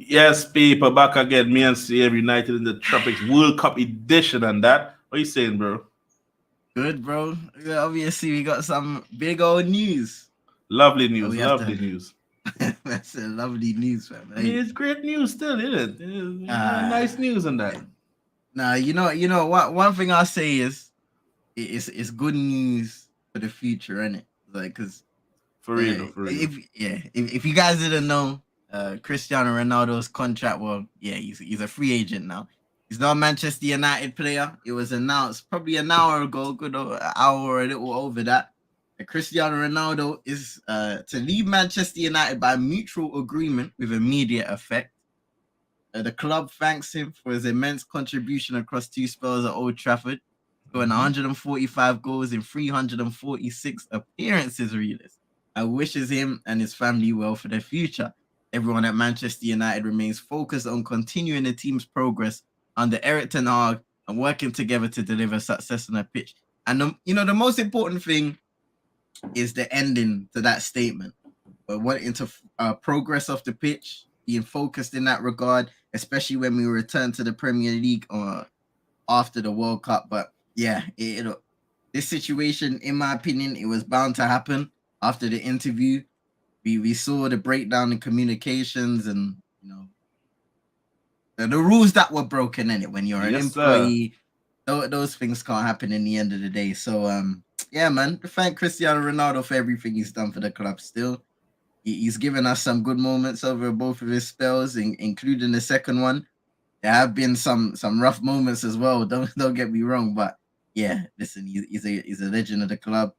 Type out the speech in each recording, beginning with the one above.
Yes, people, back again. Me and CM United in the Tropics World Cup edition and that. What are you saying, bro? Good, bro. Yeah, obviously, we got some big old news. Lovely news, lovely news. That's a lovely news, man. I mean, it's great news still, isn't it? Nice news on that. Nah, you know what? One thing I'll say is it's good news for the future, isn't it? Like, cause for real. If you guys didn't know, Cristiano Ronaldo's contract, well, yeah, he's a free agent now. He's not a Manchester United player. It was announced probably an hour ago, good an hour or a little over that. Cristiano Ronaldo is to leave Manchester United by mutual agreement with immediate effect. The club thanks him for his immense contribution across 2 spells at Old Trafford, scoring 145 goals in 346 appearances, Realest. I wishes him and his family well for their future. Everyone at Manchester United remains focused on continuing the team's progress under Erik ten Hag and working together to deliver success on the pitch. And the most important thing is the ending to that statement. Wanting to progress off the pitch, being focused in that regard, especially when we return to the Premier League after the World Cup. But yeah, this situation, in my opinion, it was bound to happen after the interview. We saw the breakdown in communications and, the rules that were broken in it when you're an employee. Those things can't happen in the end of the day. So, yeah, man, thank Cristiano Ronaldo for everything he's done for the club still. He's given us some good moments over both of his spells, including the second one. There have been some rough moments as well. Don't get me wrong, but yeah, listen, he's a legend of the club,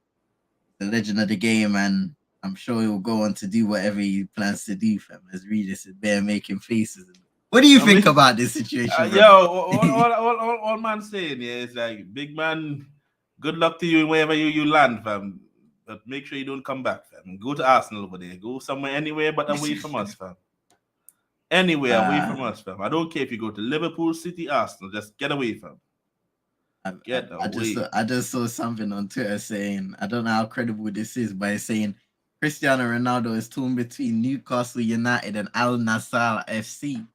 the legend of the game, and I'm sure he'll go on to do whatever he plans to do. Fam, as Regis is there making faces. What do you think about this situation? All man saying, yeah, it's like, big man, good luck to you wherever you land, fam. But make sure you don't come back, fam. Go to Arsenal over there. Go somewhere, anywhere but away from us, fam. Anywhere away from us, fam. I don't care if you go to Liverpool, City, Arsenal. Just get away, fam. I just saw something on Twitter saying, I don't know how credible this is, but it's saying Cristiano Ronaldo is torn between Newcastle United and Al Nassr FC.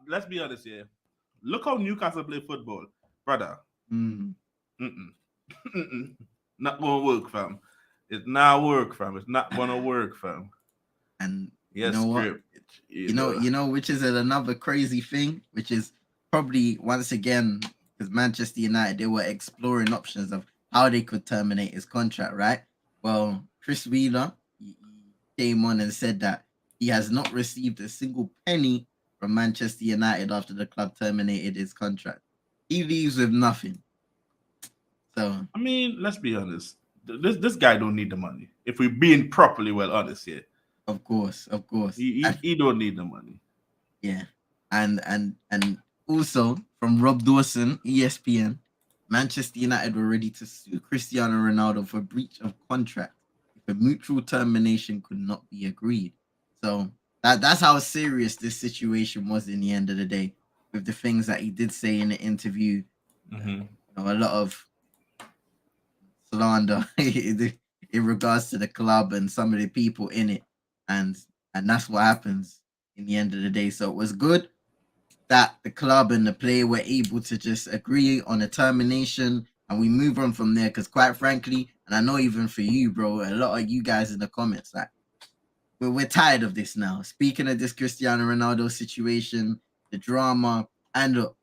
Let's be honest here. Look how Newcastle play football, brother. Not gonna work, fam. It's not work, fam. It's not gonna work, fam. And yes, you know what? You know, which is another crazy thing, which is probably once again because Manchester United, they were exploring options of how they could terminate his contract, right? Well, Chris Wheeler he came on and said that he has not received a single penny from Manchester United after the club terminated his contract. He leaves with nothing. So I mean, let's be honest. This guy don't need the money. If we're being properly well honest here. Of course. He don't need the money. Yeah. And also from Rob Dawson, ESPN, Manchester United were ready to sue Cristiano Ronaldo for breach of contract if a mutual termination could not be agreed. So that's how serious this situation was in the end of the day, with the things that he did say in the interview. A lot of slander in regards to the club and some of the people in it, and that's what happens in the end of the day. So it was good that the club and the player were able to just agree on a termination and we move on from there, because quite frankly, and I know even for you, bro, a lot of you guys in the comments, like, we're tired of this now. Speaking of this Cristiano Ronaldo situation, the drama, and look,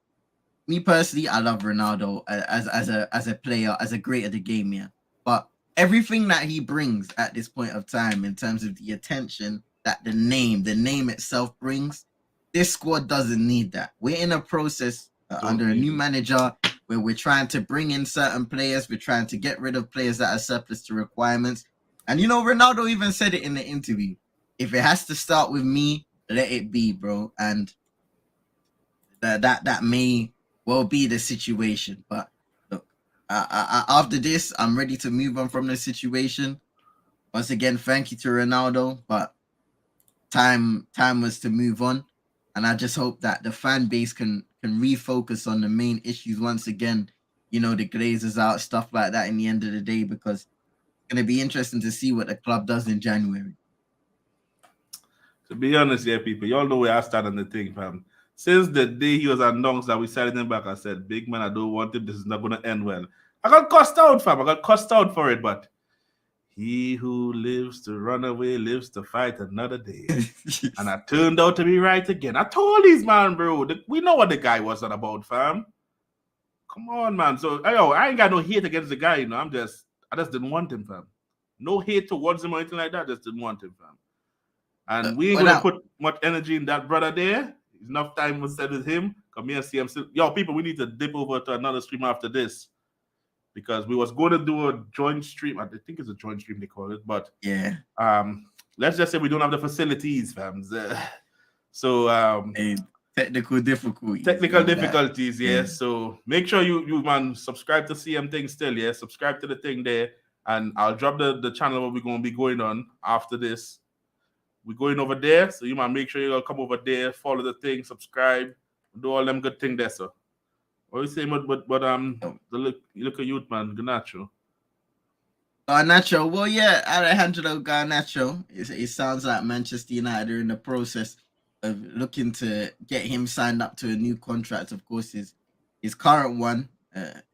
me personally, I love Ronaldo as a player, as a great at the game, yeah. But everything that he brings at this point of time, in terms of the attention that the name itself brings, this squad doesn't need that. We're in a process under a new manager. where we're trying to bring in certain players, we're trying to get rid of players that are surplus to requirements. And Ronaldo even said it in the interview. If it has to start with me, let it be, bro. And that may well be the situation. But look, after this, I'm ready to move on from the situation. Once again, thank you to Ronaldo, but time was to move on. And I just hope that the fan base can refocus on the main issues once again. The Glazers out, stuff like that in the end of the day, because it's going to be interesting to see what the club does in January. To be honest, yeah, people, y'all know where I stand on the thing, fam. Since the day he was announced that we signed him back, I said, big man, I don't want him. This is not going to end well. I got cussed out, fam. I got cussed out for it, but he who lives to run away lives to fight another day. And I turned out to be right again. I told these man, bro, we know what the guy was on about, fam. Come on, man. So, I ain't got no hate against the guy, I just didn't want him, fam. No hate towards him or anything like that. Just didn't want him, fam. And we ain't going to put much energy in that brother there. Enough time was said with him. Come here and see him. Yo, people, we need to dip over to another stream after this. Because we was going to do a joint stream. I think it's a joint stream they call it. But yeah. Let's just say we don't have the facilities, fam. So technical difficulties. Yeah. So make sure you man subscribe to CM thing still, yeah. Subscribe to the thing there. And I'll drop the channel where we're going to be going on after this. We're going over there, so you might make sure you'll come over there, follow the thing, subscribe, do all them good things there, so. What you saying, but look at youth, man, Garnacho. Garnacho, well, yeah, Alejandro Garnacho. It sounds like Manchester United are in the process of looking to get him signed up to a new contract. Of course, his current one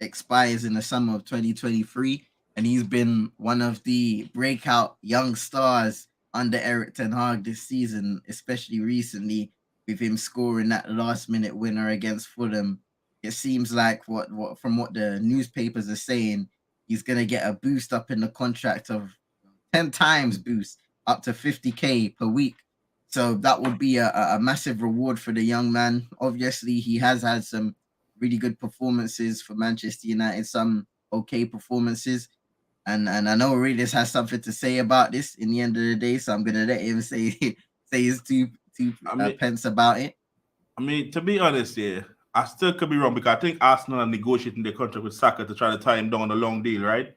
expires in the summer of 2023, and he's been one of the breakout young stars under Eric Ten Hag this season, especially recently with him scoring that last-minute winner against Fulham. It seems like from what the newspapers are saying, he's going to get a boost up in the contract of 10 times boost, up to 50K per week. So that would be a massive reward for the young man. Obviously, he has had some really good performances for Manchester United, some okay performances. And I know Realest has something to say about this in the end of the day, so I'm gonna let him say his two pence about it. I mean, to be honest, yeah, I still could be wrong because I think Arsenal are negotiating their contract with Saka to try to tie him down on a long deal, right?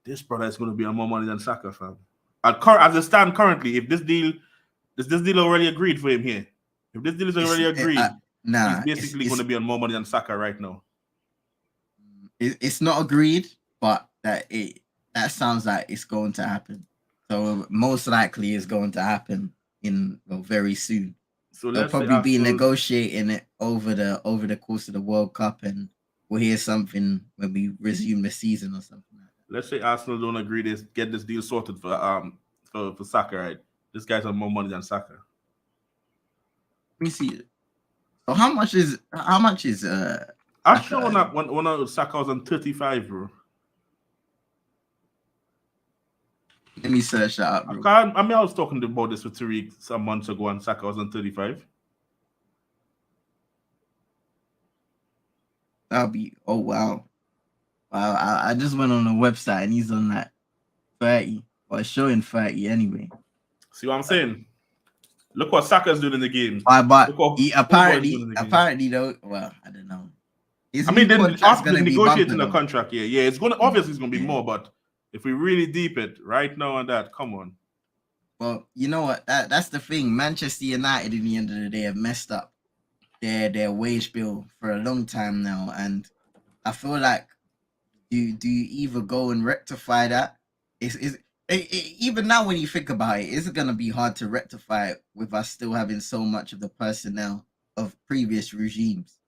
This brother is going to be on more money than Saka, fam. As it stands currently, if this deal already agreed for him here, if this deal is already agreed, he's basically going to be on more money than Saka right now. It's not agreed, but that sounds like it's going to happen. So most likely it's going to happen very soon. So they'll probably be negotiating it over the course of the World Cup, and we'll hear something when we resume the season or something like that. Let's say Arsenal don't agree to get this deal sorted for Saka, right? This guy's on more money than Saka. Let me see. So how much is I sure one of Saka was on 35, bro. Let me search that up, bro. I was talking about this with Tariq some months ago, and Saka was on 35. That'll be wow. I just went on the website and he's on that 30, or showing 30 anyway. See what I'm saying? Look what Saka's doing in the game. But apparently though, well, I don't know. After negotiating the contract, yeah, it's gonna obviously it's gonna be more, but if we really deep it right now on that, come on. Well, you know what? That's the thing. Manchester United, in the end of the day, have messed up their wage bill for a long time now, and I feel like do you either go and rectify that? Even now when you think about it, it's gonna be hard to rectify it with us still having so much of the personnel of previous regimes.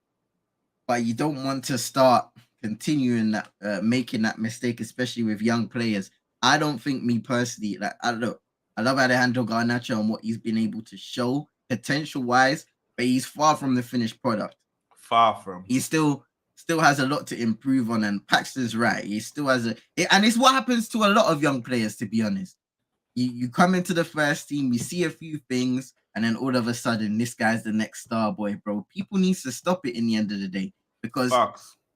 But you don't want to start continuing that, making that mistake, especially with young players. I don't think, me personally, like I love Alejandro Garnacho and what he's been able to show potential-wise, but he's far from the finished product. Far from. He still has a lot to improve on, and Paxton's right. He still has and it's what happens to a lot of young players, to be honest. You come into the first team, you see a few things, and then all of a sudden, this guy's the next star boy, bro. People need to stop it in the end of the day, because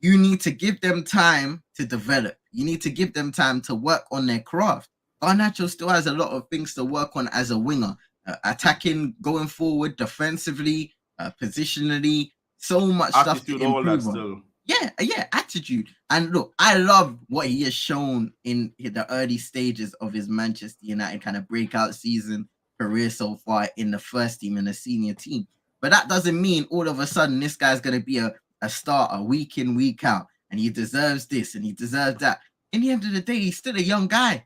you need to give them time to develop. You need to give them time to work on their craft. Garnacho still has a lot of things to work on as a winger, attacking, going forward, defensively, positionally. So much stuff to Attitude, all that improve on. still. Yeah, attitude. And look, I love what he has shown in the early stages of his Manchester United kind of breakout season career so far in the first team and the senior team. But that doesn't mean all of a sudden this guy's going to be a starter week in, week out, and he deserves this and he deserves that. In the end of the day, he's still a young guy.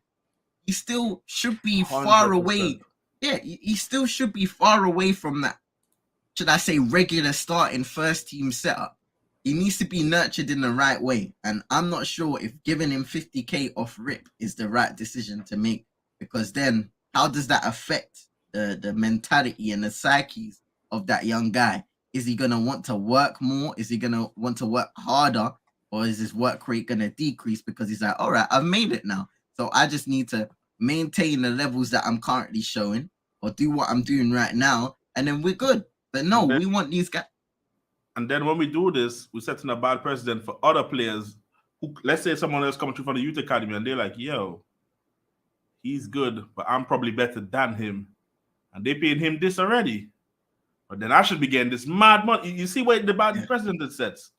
He still should be far 100%. away. Yeah, he still should be far away from that, should I say, regular starting first team setup. He needs to be nurtured in the right way. And I'm not sure if giving him 50K off rip is the right decision to make, because then how does that affect the mentality and the psyches of that young guy? Is he going to want to work more? Is he going to want to work harder? Or is his work rate going to decrease because he's like, all right, I've made it now. So I just need to maintain the levels that I'm currently showing or do what I'm doing right now. And then we're good. But no, we want these guys. And then when we do this, we're setting a bad precedent for other players who, let's say someone else coming through from the youth academy and they're like, yo, he's good, but I'm probably better than him. And they paying him this already. But then I should be getting this mad money. You see what the bad precedent it sets.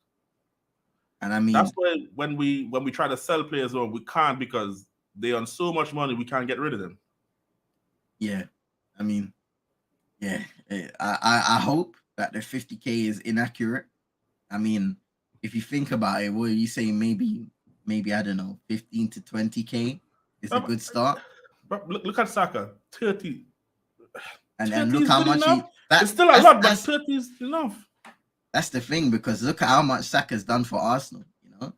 And I mean, that's why when we try to sell players on, we can't, because they earn so much money, we can't get rid of them. Yeah. I mean, yeah. I hope that the 50K is inaccurate. I mean, if you think about it, what are you saying? Maybe I don't know, 15 to 20K is a good start. But look at Saka, 30. And look how much it's still a lot, but 30 is enough. That's the thing, because look at how much Saka's done for Arsenal, you know.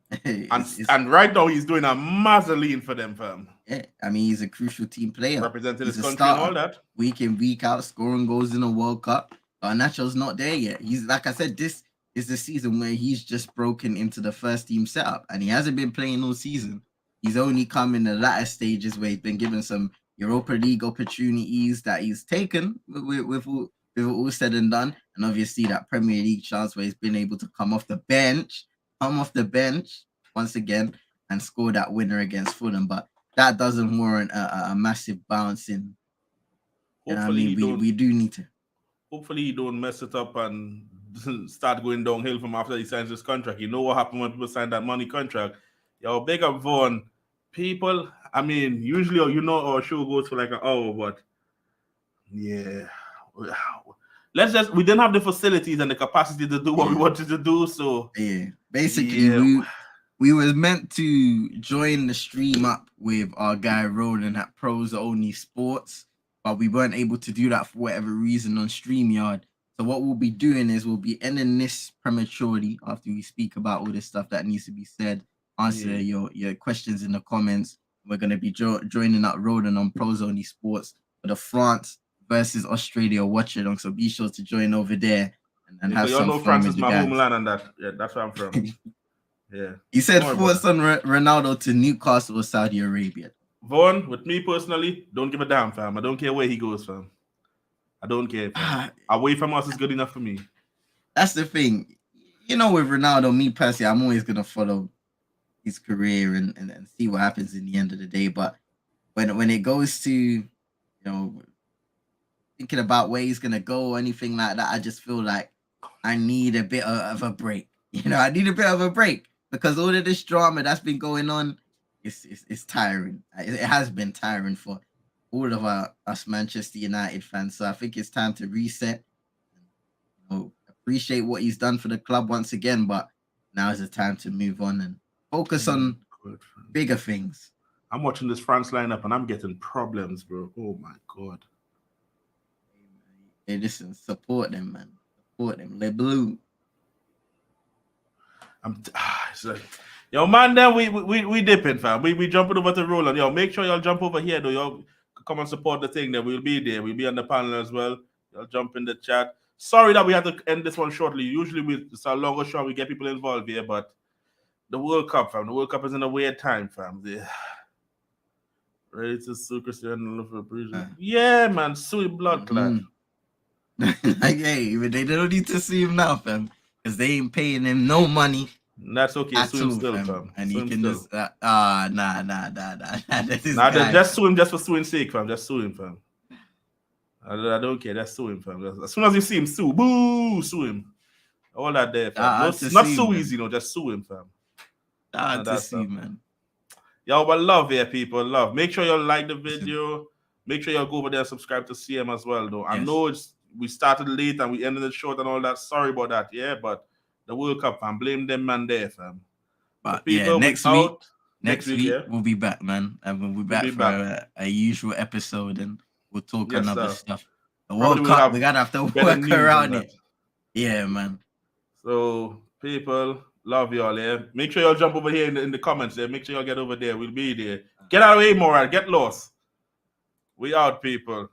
and right now he's doing a mazzoline for them, fam. Yeah, I mean, he's a crucial team player, representing his country and all that. Week in, week out, scoring goals in the World Cup. Garnacho's not there yet. He's, like I said, this is the season where he's just broken into the first team setup, and he hasn't been playing all season. He's only come in the latter stages where he's been given some Europa League opportunities that he's taken with all said and done, and obviously that Premier League chance where he's been able to come off the bench once again and score that winner against Fulham. But that doesn't warrant a massive bounce in. Hopefully, we do need to. Hopefully, he don't mess it up and start going downhill from after he signs his contract. You know what happened when people sign that money contract? Yo, big up Vaughan. People, I mean, usually, our show goes for like an hour, but yeah. We didn't have the facilities and the capacity to do what we wanted to do, so yeah, basically we was meant to join the stream up with our guy Roland at Pros Only Sports, but we weren't able to do that for whatever reason on StreamYard. So what we'll be doing is we'll be ending this prematurely after we speak about all this stuff that needs to be said, answer your questions in the comments. We're going to be joining up Roland on Pros Only Sports for the France versus Australia watchalong. So be sure to join over there and have some fun. France is my homeland, and that's where I'm from. Yeah. He said force on Ronaldo to Newcastle or Saudi Arabia. Vaughan, with me personally, don't give a damn, fam. I don't care where he goes, fam. I don't care, fam. Away from us is good enough for me. That's the thing. With Ronaldo, me personally, I'm always going to follow his career and see what happens in the end of the day. But when it goes to, thinking about where he's gonna go or anything like that, I just feel like I need a bit of a break. I need a bit of a break because all of this drama that's been going on, it's tiring. It has been tiring for all of us Manchester United fans. So I think it's time to reset. Appreciate what he's done for the club once again, but now is the time to move on and focus on bigger things. I'm watching this France lineup and I'm getting problems, bro. Oh my god. Hey, listen, support them, man. Support them. Les Blue. Yo, man, then we dipping, fam. We jumping over to Roland. Yo, make sure y'all jump over here, though. Y'all come and support the thing. Then we'll be there. We'll be on the panel as well. Y'all jump in the chat. Sorry that we had to end this one shortly. Usually it's a longer show. We get people involved here, but the World Cup, fam. The World Cup is in a weird time, fam. Ready to sue Cristiano for prison? Yeah, man. Sweet blood clot. Hey, they don't need to see him now, fam, because they ain't paying him no money. That's okay. At Sue him all, still, fam. fam. And Sue he him can still. just nah. This Nah, guy. just sue him just for suing sake, fam. Just sue him, fam. I don't care. Just sue him, fam. As soon as you see him, sue. Boo! Sue him. All that there, fam. No, To not see, so man. easy, just sue him, fam. To see, man. Yo, but love here, people. Love. Make sure you like the video. Make sure you go over there and subscribe to CM as well, though. I know we started late and we ended it short and all that. Sorry about that, yeah. But the World Cup, fam. Blame them man there, fam. But people, next week yeah? we'll be back, man. And we'll be back for a usual episode, and we'll talk another stuff. The World Cup, we gotta have to work around it. Yeah, man. So, people, love y'all, yeah. Make sure y'all jump over here in the comments there. Make sure y'all get over there. We'll be there. Get out of the way, Moral. Get lost. We out, people.